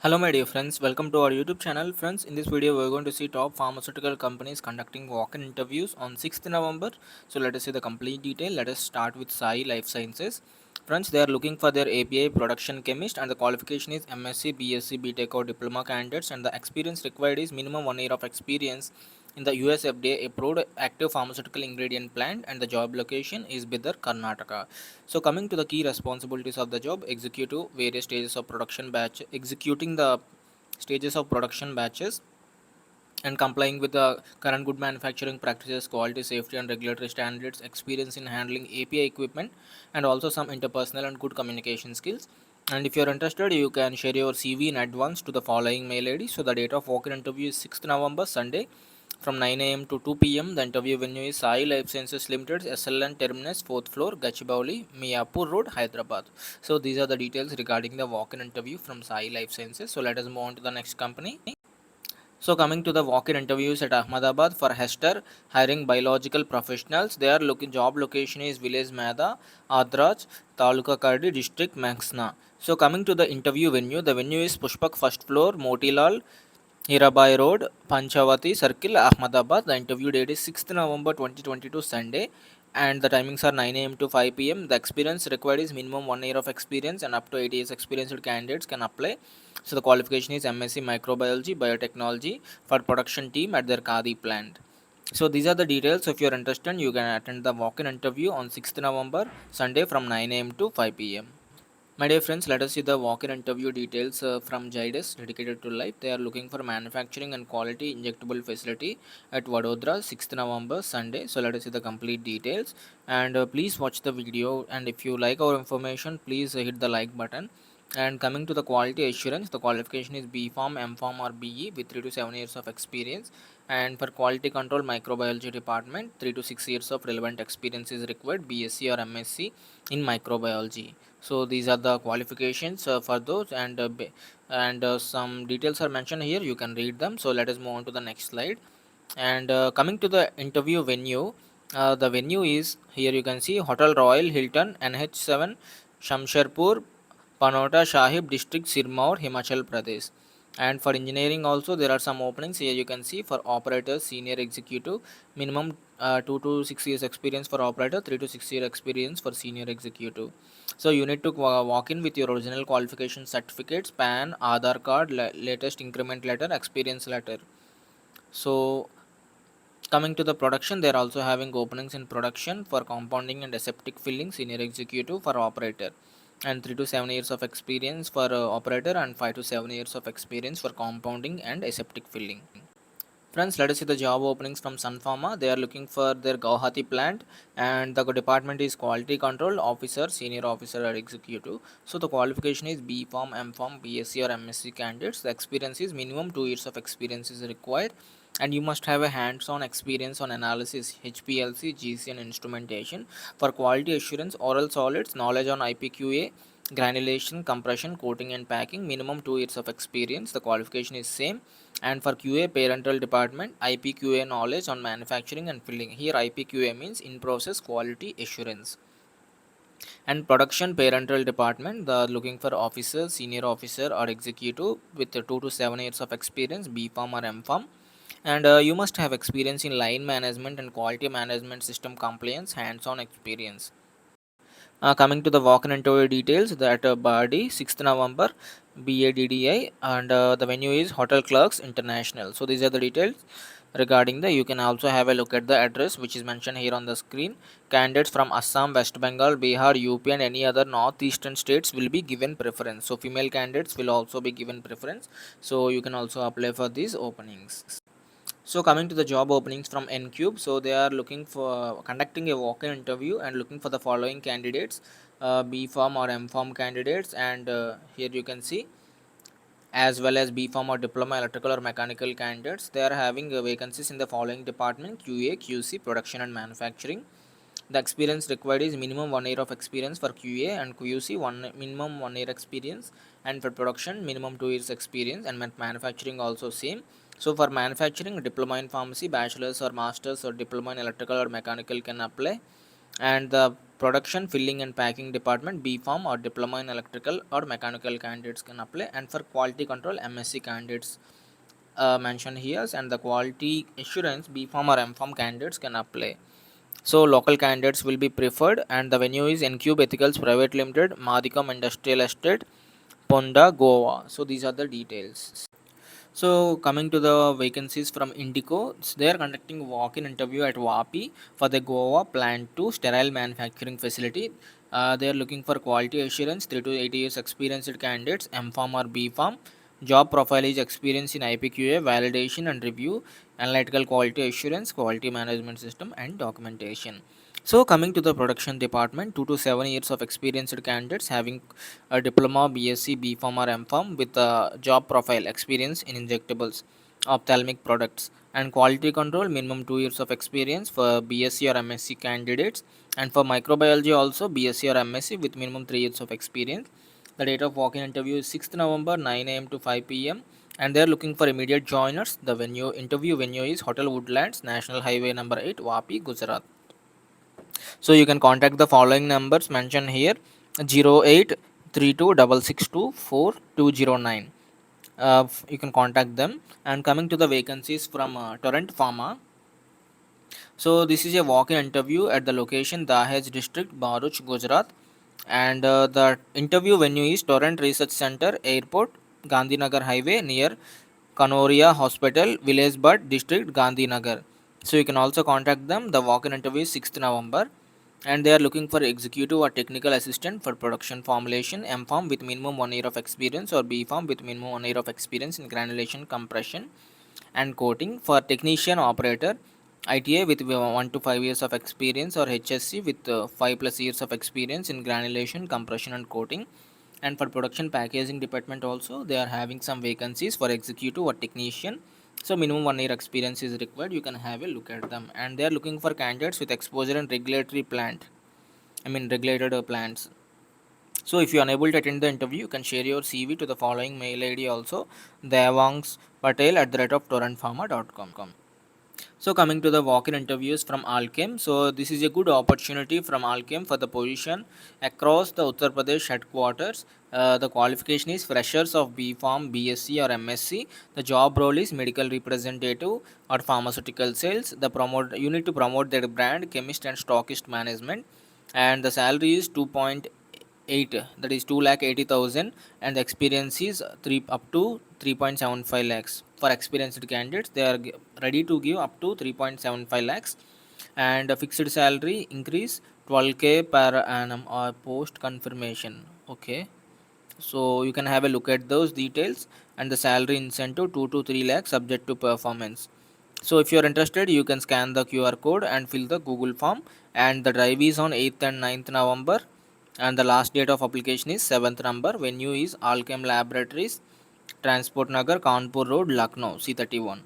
Hello my dear friends, welcome to our YouTube channel. Friends, in this video we're going to see top pharmaceutical companies conducting walk-in interviews on 6th November. So let us see the complete detail. Let us start with Sai Life Sciences. Friends, they are looking for their API production chemist and the qualification is MSc, BSc, BTech or diploma candidates, and the experience required is minimum 1 year of experience in the US FDA approved active pharmaceutical ingredient plant, and the job location is Bidar, Karnataka. So coming to the key responsibilities of the job: executive various stages of production batch, executing the stages of production batches and complying with the current good manufacturing practices, quality, safety and regulatory standards, experience in handling API equipment, and also some interpersonal and good communication skills. And if you're interested, you can share your CV in advance to the following mail ID. So the date of walk-in interview is 6th November, Sunday, from 9 a.m. to 2 p.m. The interview venue is Sai Life Sciences Limited, SLN Terminus, 4th floor, Gachibowli, Miapur Road, Hyderabad. So these are the details regarding the walk-in interview from Sai Life Sciences. So let us move on to the next company. So coming to the walk-in interviews at Ahmedabad for Hester hiring biological professionals. They are looking job location is Village Mada, Adraj, Taluka Kardi, District Maxna. So coming to the interview venue, the venue is Pushpak first floor, Motilal, Hirabai Road, Panchavati Circle, Ahmedabad. The interview date is 6th November 2022 Sunday, and the timings are 9 a.m. to 5 p.m. The experience required is minimum 1 year of experience, and up to 8 years experienced candidates can apply. So the qualification is MSc Microbiology Biotechnology for production team at their Kadi plant. So these are the details. So if you are interested, you can attend the walk-in interview on 6th November Sunday from 9 a.m. to 5 p.m. My dear friends, let us see the walk-in interview details from Zydus dedicated to life. They are looking for manufacturing and quality injectable facility at Vadodara, 6th November, Sunday. So let us see the complete details, and please watch the video, and if you like our information, please hit the like button. And coming to the quality assurance, the qualification is B Farm, M Farm or BE with 3 to 7 years of experience. And for quality control microbiology department, 3 to 6 years of relevant experience is required, BSc or MSc in microbiology. So these are the qualifications for those, and some details are mentioned here, you can read them. So let us move on to the next slide. And coming to the interview venue, the venue is here, you can see Hotel Royal Hilton, NH7, Shamsherpur, Panota Sahib District, Sirmaur, Himachal Pradesh. And for engineering also there are some openings here, you can see for operators, senior executive, minimum 2 to 6 years experience for operator, 3 to 6 year experience for senior executive. So you need to walk in with your original qualification certificates, PAN, Aadhaar card, latest increment letter, experience letter. So coming to the production, they are also having openings in production for compounding and aseptic filling, senior executive for operator, and 3 to 7 years of experience for operator, and 5 to 7 years of experience for compounding and aseptic filling. Friends, let us see the job openings from Sun Pharma. They are looking for their Guwahati plant, and the department is quality control officer, senior officer or executive. So the qualification is B Farm, M Farm, BSc or MSc candidates. The experience is minimum 2 years of experience is required, and you must have a hands-on experience on analysis, HPLC, GC and instrumentation. For quality assurance, oral solids, knowledge on IPQA, granulation, compression, coating and packing, minimum 2 years of experience. The qualification is same. And for QA parental department, IPQA knowledge on manufacturing and filling. Here IPQA means in process quality assurance. And production parental department, the looking for officer, senior officer or executive with 2 to 7 years of experience, B Farm or M Farm. And you must have experience in line management and quality management system compliance, hands-on experience. Coming to the walk-in interview details, that Badi, 6th November, BADDI, and the venue is Hotel Clerks International. So these are the details regarding the. You can also have a look at the address which is mentioned here on the screen. Candidates from Assam, West Bengal, Bihar, UP, and any other northeastern states will be given preference. So female candidates will also be given preference. So you can also apply for these openings. So coming to the job openings from Ncube, so they are looking for conducting a walk-in interview and looking for the following candidates: B Farm or M Farm candidates, and here you can see, as well as B Farm or Diploma Electrical or Mechanical candidates. They are having vacancies in the following department: QA, QC, Production and Manufacturing. The experience required is minimum 1 year of experience for QA, and QC minimum 1 year experience, and for production minimum 2 years experience, and manufacturing also same. So for manufacturing, diploma in pharmacy, bachelor's or master's or diploma in electrical or mechanical can apply, and the production, filling and packing department, B Farm or diploma in electrical or mechanical candidates can apply. And for quality control, MSc candidates mentioned here, and the quality assurance, B Farm or M Farm candidates can apply. So local candidates will be preferred, and the venue is Encube Ethicals Private Limited, Madikam Industrial Estate, Ponda, Goa. So these are the details. So coming to the vacancies from Indico, they are conducting walk-in interview at Vapi for the Goa Plant 2 sterile manufacturing facility. They are looking for quality assurance, 3 to 8 years experienced candidates, M Farm or B Farm. Job profile is experience in IPQA, validation and review, analytical quality assurance, quality management system and documentation. So coming to the production department, 2 to 7 years of experienced candidates having a diploma, BSc, B Farm or M Farm with a job profile experience in injectables, ophthalmic products and quality control, minimum 2 years of experience for BSc or MSc candidates, and for microbiology also BSc or MSc with minimum 3 years of experience. The date of walk-in interview is 6th November 9 a.m. to 5 p.m. and they are looking for immediate joiners. The interview venue is Hotel Woodlands, National Highway number 8, Vapi, Gujarat. So you can contact the following numbers mentioned here: 08326624 you can contact them. And coming to the vacancies from Torrent Pharma, so this is a walk-in interview at the location Dahej district, Bharuch, Gujarat, and the interview venue is Torrent Research Center, Airport, Gandhinagar Highway near Kanoria Hospital, Village Bud District, Gandhinagar. So you can also contact them. The walk-in interview is 6th November, and they are looking for executive or technical assistant for production formulation, M Farm with minimum 1 year of experience, or B Farm with minimum 1 year of experience in granulation, compression and coating. For technician operator, ITA with 1 to 5 years of experience, or HSC with 5 plus years of experience in granulation, compression and coating. And for production packaging department also, they are having some vacancies for executive or technician. So minimum 1 year experience is required. You can have a look at them, and they are looking for candidates with exposure in regulatory plant, regulated plants. So if you are unable to attend the interview, you can share your CV to the following mail ID also: devangspatel@torrentpharma.com. So coming to the walk-in interviews from Alchem, so this is a good opportunity from Alchem for the position across the Uttar Pradesh headquarters. The qualification is freshers of B Farm, BSc or MSc. The job role is medical representative or pharmaceutical sales. You need to promote their brand, chemist and stockist management, and the salary is 2.8, that is 2,80,000, and the experience is 3 up to 3.75 lakhs. For experienced candidates, they are ready to give up to 3.75 lakhs, and a fixed salary increase 12k per annum or post confirmation. Okay, so you can have a look at those details, and the salary incentive 2 to 3 lakhs subject to performance. So if you are interested, you can scan the QR code and fill the Google form, and the drive is on 8th and 9th November, and the last date of application is 7th November. Venue is Alchem Laboratories, Transport Nagar, Kanpur Road, Lucknow, C31.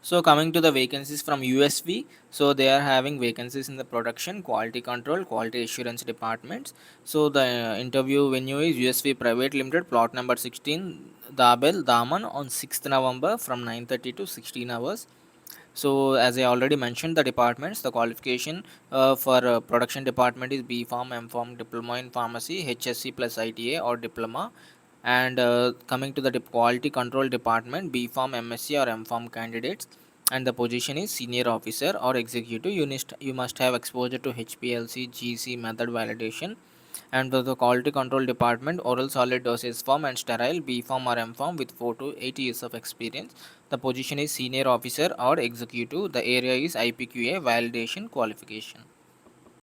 So coming to the vacancies from USV, so they are having vacancies in the production, quality control, quality assurance departments. So the interview venue is USV Private Limited, plot number 16, Dabel, Daman, on 6th November from 9:30 to 16 hours. So as I already mentioned, the departments, the qualification for production department is B Farm, M Farm, diploma in pharmacy, HSC plus ITA or diploma. And coming to the quality control department, B Farm, MSc or M Farm candidates, and the position is senior officer or executive. You must have exposure to HPLC, GC method validation. And the quality control department, oral solid dosage form and sterile, B Farm or M Farm with 4 to 8 years of experience. The position is senior officer or executive. The area is IPQA validation qualification.